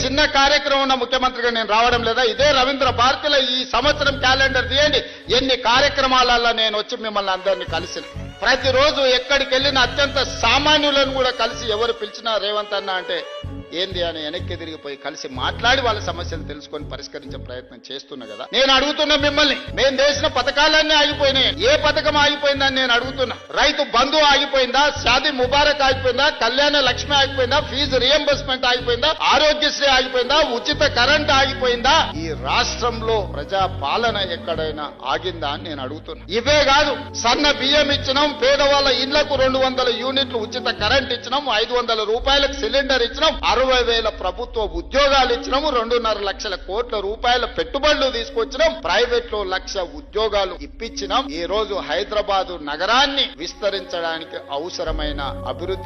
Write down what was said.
చిన్న కార్యక్రమం ఉన్న ముఖ్యమంత్రిగా నేను రావడం లేదా? ఇదే రవీంద్ర భారతిలో ఈ సంవత్సరం క్యాలెండర్ తీయండి, ఎన్ని కార్యక్రమాలలో నేను వచ్చి మిమ్మల్ని అందరినీ కలిసిన. ప్రతిరోజు ఎక్కడికి వెళ్ళిన అత్యంత సామాన్యులను కూడా కలిసి ఎవరు పిలిచినా రేవంత్ అన్న అంటే ఏంది అని వెనక్కి తిరిగిపోయి కలిసి మాట్లాడి వాళ్ళ సమస్యలు తెలుసుకొని పరిష్కరించే ప్రయత్నం చేస్తున్నా కదా. నేను అడుగుతున్నా మిమ్మల్ని, మేము చేసిన పథకాలన్నీ ఆగిపోయినాయి, ఏ పథకం ఆగిపోయిందని నేను అడుగుతున్నా. రైతు బంధు ఆగిపోయిందా? షాదీ ముబారక్ ఆగిపోయిందా? కళ్యాణ లక్ష్మి ఆగిపోయిందా? ఫీజు రియంబర్స్మెంట్ ఆగిపోయిందా? ఆరోగ్యశ్రీ ఆగిపోయిందా? ఉచిత కరెంట్ ఆగిపోయిందా? ఈ రాష్ట్రంలో ప్రజా పాలన ఎక్కడైనా ఆగిందా అని నేను అడుగుతున్నా. ఇవే కాదు, సన్న బియ్యం ఇచ్చినాం, పేదవాళ్ళ ఇళ్లకు 200 యూనిట్లు ఉచిత కరెంట్ ఇచ్చినాం, 500 రూపాయలకు సిలిండర్ ఇచ్చినాం, 60,000 ప్రభుత్వ ఉద్యోగాలు ఇచ్చినాము, 2.5 లక్షల కోట్ల రూపాయల పెట్టుబడులు తీసుకొచ్చినాం, ప్రైవేట్ లో 1,00,000 ఉద్యోగాలు ఇప్పించినాం. ఈ రోజు హైదరాబాదు నగరాన్ని విస్తరించడానికి అవసరమైన అభివృద్ధి